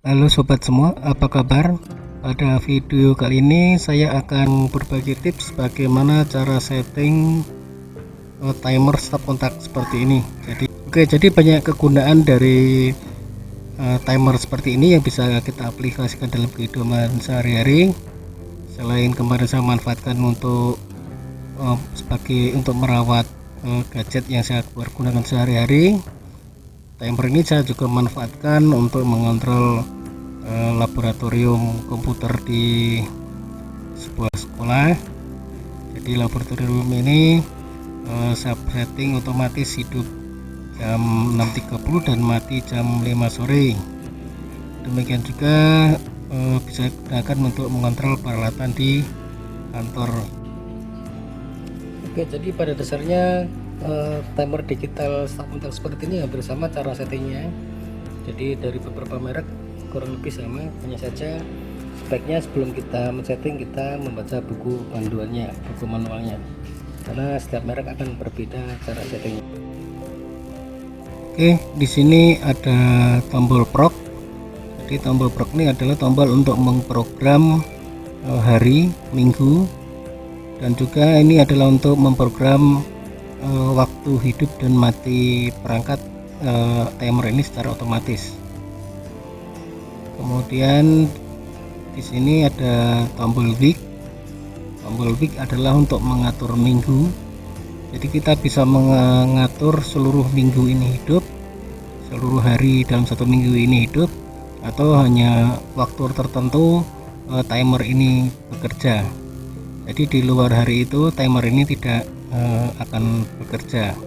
Halo sobat semua, apa kabar? Pada video kali ini saya akan berbagi tips bagaimana cara setting timer stop kontak seperti ini. Jadi banyak kegunaan dari timer seperti ini yang bisa kita aplikasikan dalam kehidupan sehari-hari. Selain kemarin saya manfaatkan untuk untuk merawat gadget yang saya pergunakan sehari-hari, timer ini saya juga manfaatkan untuk mengontrol laboratorium komputer di sebuah sekolah. Jadi laboratorium ini saya setting otomatis hidup jam 6.30 dan mati jam 5 sore. Demikian juga bisa digunakan untuk mengontrol peralatan di kantor. Oke, jadi pada dasarnya timer digital stop kontak seperti ini hampir sama cara settingnya. Jadi dari beberapa merek kurang lebih sama, hanya saja speknya sebelum kita men-setting kita membaca buku panduannya, buku manualnya, karena setiap merek akan berbeda cara settingnya. Oke, di sini ada tombol proc. Jadi tombol proc ini adalah tombol untuk memprogram hari, minggu, dan juga ini adalah untuk memprogram waktu hidup dan mati perangkat timer ini secara otomatis. Kemudian di sini ada tombol week. Tombol week adalah untuk mengatur minggu. Jadi kita bisa mengatur seluruh minggu ini hidup, seluruh hari dalam satu minggu ini hidup, atau hanya waktu tertentu timer ini bekerja. Jadi di luar hari itu timer ini tidak akan bekerja.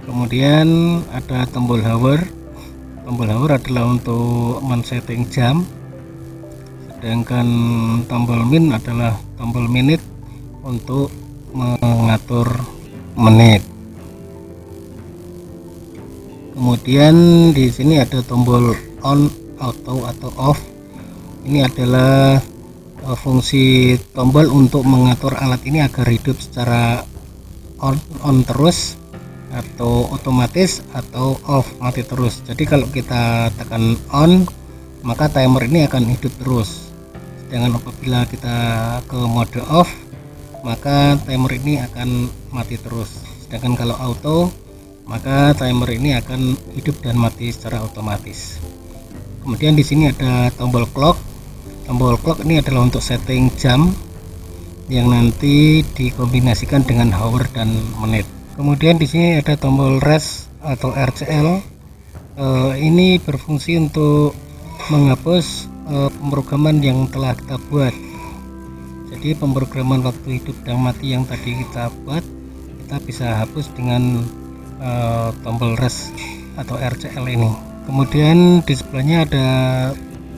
Kemudian ada tombol hour. Tombol hour adalah untuk men-setting jam, sedangkan tombol min adalah tombol menit untuk mengatur menit. Kemudian di sini ada tombol on, auto atau off. Ini adalah fungsi tombol untuk mengatur alat ini agar hidup secara on terus, atau otomatis, atau off, mati terus. Jadi kalau kita tekan on, maka timer ini akan hidup terus. Sedangkan apabila kita ke mode off, maka timer ini akan mati terus. Sedangkan kalau auto, maka timer ini akan hidup dan mati secara otomatis. Kemudian di sini ada tombol clock. Tombol clock ini adalah untuk setting jam yang nanti dikombinasikan dengan hour dan menit. Kemudian di sini ada tombol rest atau RCL. Ini berfungsi untuk menghapus pemrograman yang telah kita buat. Jadi pemrograman waktu hidup dan mati yang tadi kita buat, kita bisa hapus dengan tombol rest atau RCL ini. Kemudian di sebelahnya ada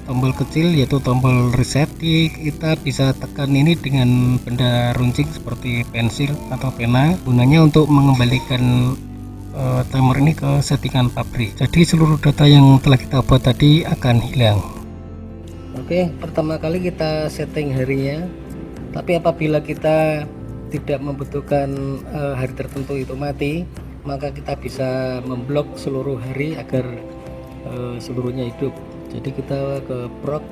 tombol kecil yaitu tombol reset. Kita bisa tekan ini dengan benda runcing seperti pensil atau pena, gunanya untuk mengembalikan timer ini ke settingan pabrik. Jadi seluruh data yang telah kita buat tadi akan hilang. Oke, pertama kali kita setting harinya, tapi apabila kita tidak membutuhkan hari tertentu itu mati, maka kita bisa memblok seluruh hari agar seluruhnya hidup. Jadi kita ke proc,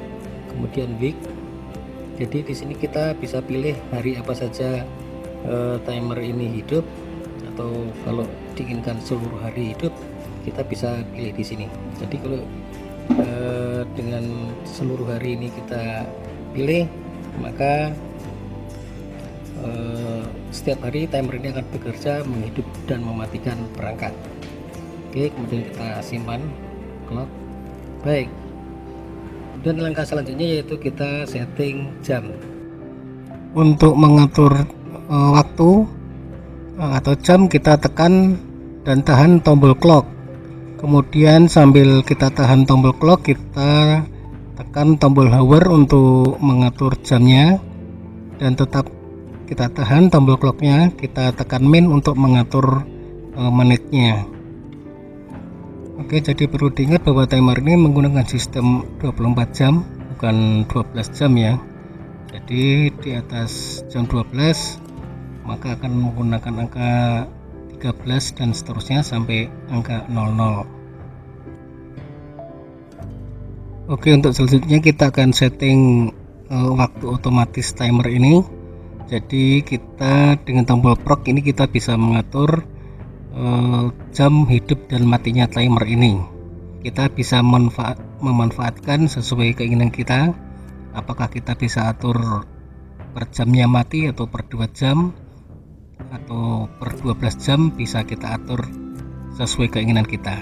kemudian week. Jadi di sini kita bisa pilih hari apa saja timer ini hidup, atau kalau diinginkan seluruh hari hidup, kita bisa pilih di sini. Jadi kalau dengan seluruh hari ini kita pilih, maka setiap hari timer ini akan bekerja menghidup dan mematikan perangkat. Oke, kemudian kita simpan clock. Baik, dan langkah selanjutnya yaitu kita setting jam. Untuk mengatur waktu atau jam, kita tekan dan tahan tombol clock. Kemudian sambil kita tahan tombol clock, kita tekan tombol hour untuk mengatur jamnya, dan tetap kita tahan tombol clocknya, kita tekan min untuk mengatur menitnya. Oke, jadi perlu diingat bahwa timer ini menggunakan sistem 24 jam, bukan 12 jam ya. Jadi di atas jam 12 maka akan menggunakan angka 13 dan seterusnya sampai angka 00. Oke, untuk selanjutnya kita akan setting waktu otomatis timer ini. Jadi kita dengan tombol proc ini kita bisa mengatur jam hidup dan matinya timer ini. Kita bisa memanfaatkan sesuai keinginan kita. Apakah kita bisa atur per jamnya mati atau per 2 jam atau per 12 jam, bisa kita atur sesuai keinginan kita.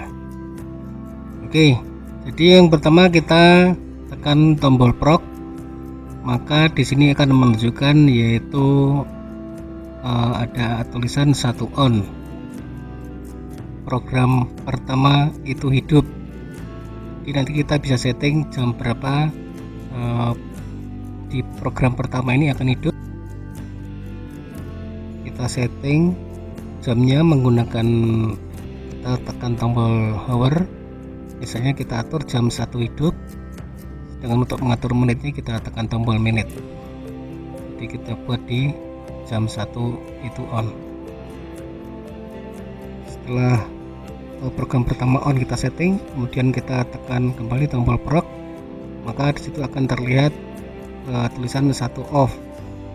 Oke, jadi yang pertama kita tekan tombol proc, maka di sini akan menunjukkan yaitu ada tulisan 1 on. Program pertama itu hidup. Jadi nanti kita bisa setting jam berapa di program pertama ini akan hidup. Kita setting jamnya menggunakan, kita tekan tombol hover. Misalnya kita atur jam 1 hidup, dengan untuk mengatur menitnya kita tekan tombol menit. Jadi kita buat di jam 1 itu on. Setelah program pertama on kita setting, kemudian kita tekan kembali tombol proc, maka disitu akan terlihat tulisan 1 off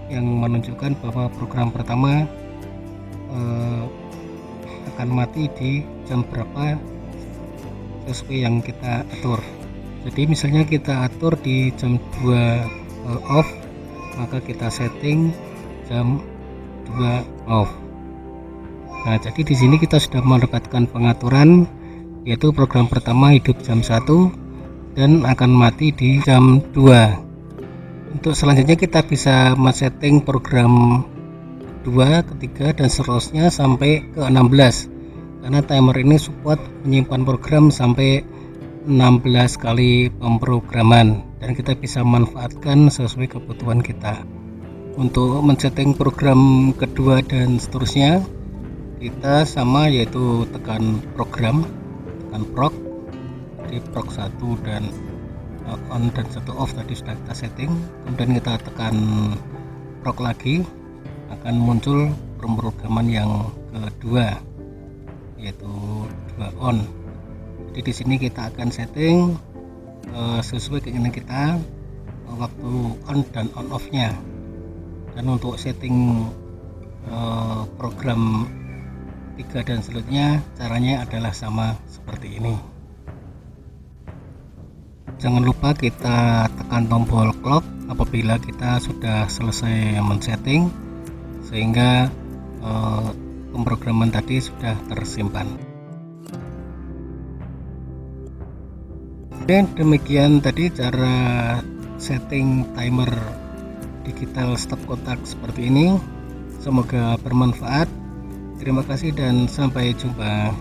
yang menunjukkan bahwa program pertama akan mati di jam berapa sesuai yang kita atur. Jadi misalnya kita atur di jam 2 off, maka kita setting jam 2 off. Nah, jadi di sini kita sudah mendapatkan pengaturan, yaitu program pertama hidup jam 1 dan akan mati di jam 2. Untuk selanjutnya kita bisa men-setting program 2, ketiga dan seterusnya sampai ke 16, karena timer ini support menyimpan program sampai 16 kali pemrograman dan kita bisa manfaatkan sesuai kebutuhan kita. Untuk men-setting program kedua dan seterusnya kita sama, yaitu tekan program, tekan proc, jadi proc 1 dan on dan 1 off tadi sudah kita setting. Kemudian kita tekan proc lagi, akan muncul pemrograman yang kedua, yaitu 2 on. Jadi di sini kita akan setting sesuai keinginan kita waktu on dan on off nya. Dan untuk setting program 3 dan selanjutnya caranya adalah sama seperti ini. Jangan lupa kita tekan tombol clock apabila kita sudah selesai men-setting, sehingga pemrograman tadi sudah tersimpan. Oke, demikian tadi cara setting timer digital stop kontak seperti ini. Semoga bermanfaat. Terima kasih dan sampai jumpa.